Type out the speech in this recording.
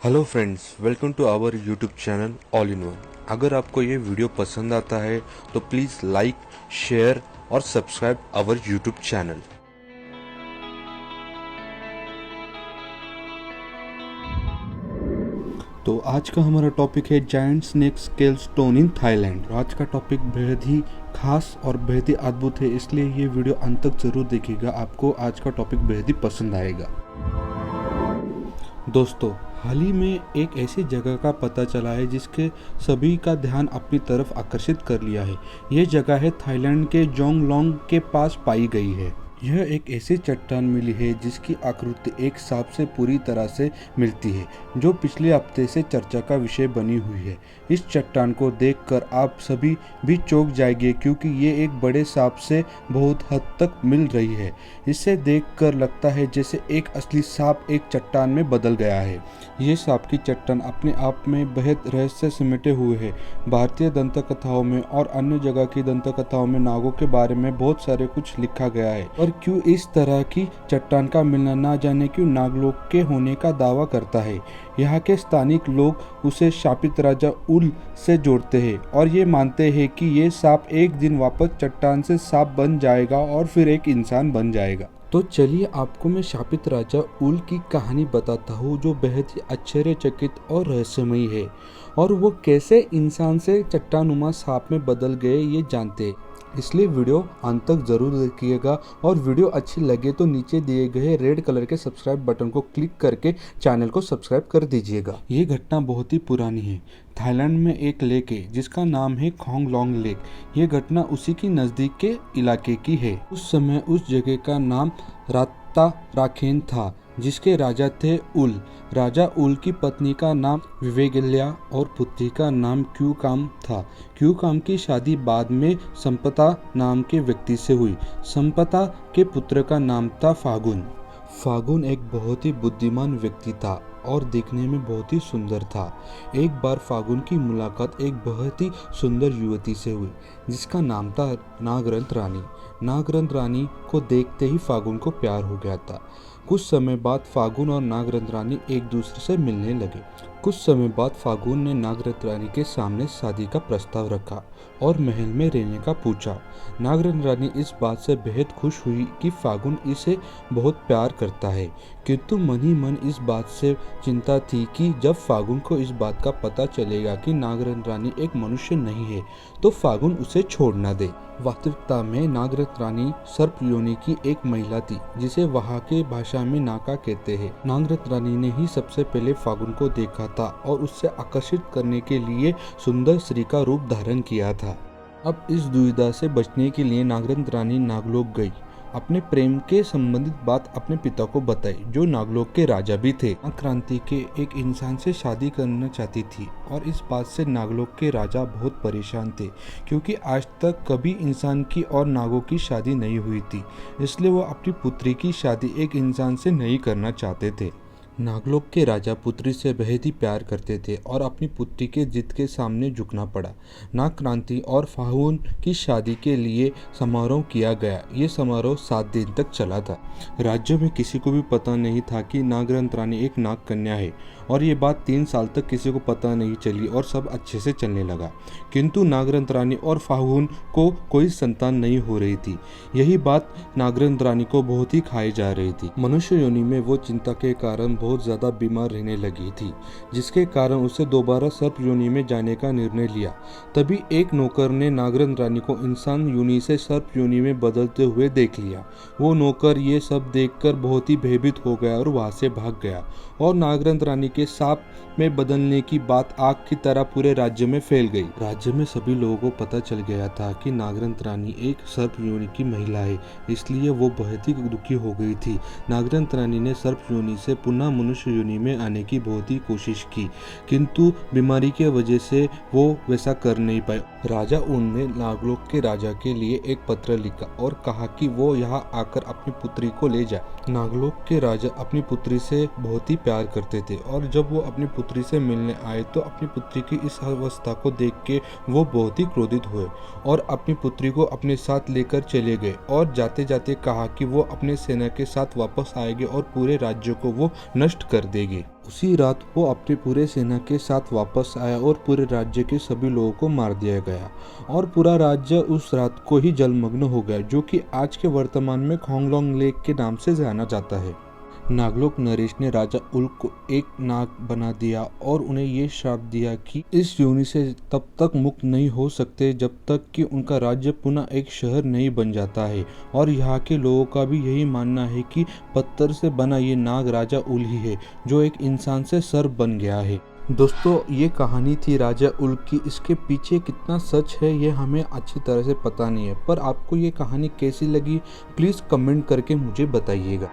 Hello friends, welcome to our YouTube channel all in one. अगर आपको ये video पसंद आता है तो प्लीज़ लाइक, शेयर और सब्सक्राइब आवर यूट्यूब चैनल। तो आज का हमारा टॉपिक है giant snake scale stone in Thailand. आज का टॉपिक बेहद ही खास और बेहद ही अद्भुत है, इसलिए ये वीडियो अंत तक जरूर देखिएगा। आपको आज का टॉपिक बेहद ही पसंद आएगा। दोस्तों, हाल ही में एक ऐसी जगह का पता चला है जिसके सभी का ध्यान अपनी तरफ आकर्षित कर लिया है। ये जगह है थाईलैंड के जोंगलोंग के पास पाई गई है। यह एक ऐसी चट्टान मिली है जिसकी आकृति एक सांप से पूरी तरह से मिलती है, जो पिछले हफ्ते से चर्चा का विषय बनी हुई है। इस चट्टान को देखकर आप सभी भी चौंक जाएंगे, क्योंकि ये एक बड़े सांप से बहुत हद तक मिल रही है। इसे देखकर लगता है जैसे एक असली सांप एक चट्टान में बदल गया है। ये सांप की चट्टान अपने आप में बेहद रहस्य समेटे हुए है। भारतीय दंत कथाओं में और अन्य जगह की दंत कथाओं में नागों के बारे में बहुत सारे कुछ लिखा गया है। और क्यों इस तरह की चट्टान का मिलना ना जाने क्यों नागलोक के होने का दावा करता है। यहाँ के स्थानिक लोग उसे शापित राजा उल से जोड़ते हैं और ये मानते हैं कि ये सांप एक दिन वापस चट्टान से सांप बन जाएगा और फिर एक इंसान बन जाएगा। तो चलिए आपको मैं शापित राजा उल की कहानी बताता हूँ, जो बेहद ही आश्चर्यचकित और रहस्यमयी है। और वो कैसे इंसान से चट्टानुमा सांप में बदल गए ये जानते हैं, इसलिए वीडियो अंत तक जरूर देखिएगा। और वीडियो अच्छी लगे तो नीचे दिए गए रेड कलर के सब्सक्राइब बटन को क्लिक करके चैनल को सब्सक्राइब कर दीजिएगा। ये घटना बहुत ही पुरानी है। थाईलैंड में एक लेक है जिसका नाम है खोंग लोंग लेक। ये घटना उसी की नज़दीक के इलाके की है। उस समय उस जगह का नाम राता राखेन था, जिसके राजा थे उल। राजा उल की पत्नी का नाम विवेगल्या और पुत्री का नाम क्यूकाम था। क्यूकाम की शादी बाद में संपता नाम के व्यक्ति से हुई। संपता के पुत्र का नाम था फागुन। फागुन एक बहुत ही बुद्धिमान व्यक्ति था और देखने में बहुत ही सुंदर था। एक बार फागुन की मुलाकात एक बहुत ही सुंदर युवती से हुई जिसका नाम था नागरंत रानी। नागरंत रानी को देखते ही फागुन को प्यार हो गया था। कुछ समय बाद फागुन और नागरंत रानी एक दूसरे से मिलने लगे। कुछ समय बाद फागुन ने नागरंत रानी के सामने शादी का प्रस्ताव रखा और महल में रहने का पूछा। नागरंत रानी इस बात से बेहद खुश हुई कि फागुन इसे बहुत प्यार करता है, किंतु मन ही मन इस बात से चिंता थी कि जब फागुन को इस बात का पता चलेगा कि नागरंत रानी एक मनुष्य नहीं है तो फागुन उसे छोड़ न दे। वास्तविकता में नागरंत रानी सर्प योनि की एक महिला थी, जिसे वहाँ के भाषा में नाका कहते हैं। नागरंत रानी ने ही सबसे पहले फागुन को देखा था और उससे आकर्षित करने के लिए सुंदर स्त्री का रूप धारण किया था। अब इस दुविधा से बचने के लिए नागरंत रानी नागलोक गई। अपने प्रेम के संबंधित बात अपने पिता को बताई, जो नागलोक के राजा भी थे। क्रांति के एक इंसान से शादी करना चाहती थी और इस बात से नागलोक के राजा बहुत परेशान थे, क्योंकि आज तक कभी इंसान की और नागों की शादी नहीं हुई थी। इसलिए वो अपनी पुत्री की शादी एक इंसान से नहीं करना चाहते थे। नागलोक के राजा पुत्री से बेहद ही प्यार करते थे और अपनी पुत्री के जिद के सामने झुकना पड़ा। नाग क्रांति और फागुन की शादी के लिए समारोह किया गया। ये समारोह 7 दिन तक चला था। राज्य में किसी को भी पता नहीं था कि नागरंत रानी एक नाग कन्या है, और ये बात 3 साल तक किसी को पता नहीं चली और सब अच्छे से चलने लगा। किंतु नागरंत रानी और फागुन को कोई संतान नहीं हो रही थी। यही बात नागरंत रानी को बहुत ही खाई जा रही थी। मनुष्य योनि में वो चिंता के कारण बहुत ज्यादा बीमार रहने लगी थी, जिसके कारण उसे दोबारा सर्प योनि में जाने का निर्णय लिया। तभी एक नौकर ने नागरंत रानी को इंसान योनि से सर्प योनि में बदलते हुए देख लिया। वो नौकर ये सब देखकर बहुत ही भयभीत हो गया और वहां से भाग गया, और नागरंत रानी के सांप में बदलने की बात आग की तरह पूरे राज्य में फैल गई। राज्य में सभी लोगों को पता चल गया था कि नागरंत रानी एक सर्प योनि की महिला है, इसलिए वो बहुत ही दुखी हो गई थी। नागरंत रानी ने सर्प योनि से पुनः मनुष्य योनि में आने की बहुत ही कोशिश की, किंतु बीमारी की वजह से वो वैसा कर नहीं पाए। राजा उन ने नागलोक के राजा के लिए एक पत्र लिखा और कहा कि वो यहाँ आकर अपनी पुत्री को ले जाए। नागलोक के राजा अपनी पुत्री से बहुत ही प्यार करते थे, और जब वो अपनी पुत्री से मिलने आए तो अपनी पुत्री की इस अवस्था को देख के वो बहुत ही क्रोधित हुए और अपनी पुत्री को अपने साथ लेकर चले गए, और जाते जाते कहा कि वो अपने सेना के साथ वापस आएंगे और पूरे राज्य को वो नष्ट कर देंगे। उसी रात वो अपने पूरे सेना के साथ वापस आया और पूरे राज्य के सभी लोगों को मार दिया गया और पूरा राज्य उस रात को ही जलमग्न हो गया, जो कि आज के वर्तमान में खोंगलोंग लेक के नाम से जाना जाता है। नागलोक नरेश ने राजा उल्क को एक नाग बना दिया और उन्हें ये श्राप दिया कि इस योनि से तब तक मुक्त नहीं हो सकते जब तक कि उनका राज्य पुनः एक शहर नहीं बन जाता है। और यहाँ के लोगों का भी यही मानना है कि पत्थर से बना ये नाग राजा उल ही है, जो एक इंसान से सर्प बन गया है। दोस्तों, ये कहानी थी राजा उल्क की। इसके पीछे कितना सच है ये हमें अच्छी तरह से पता नहीं है, पर आपको ये कहानी कैसी लगी प्लीज़ कमेंट करके मुझे बताइएगा।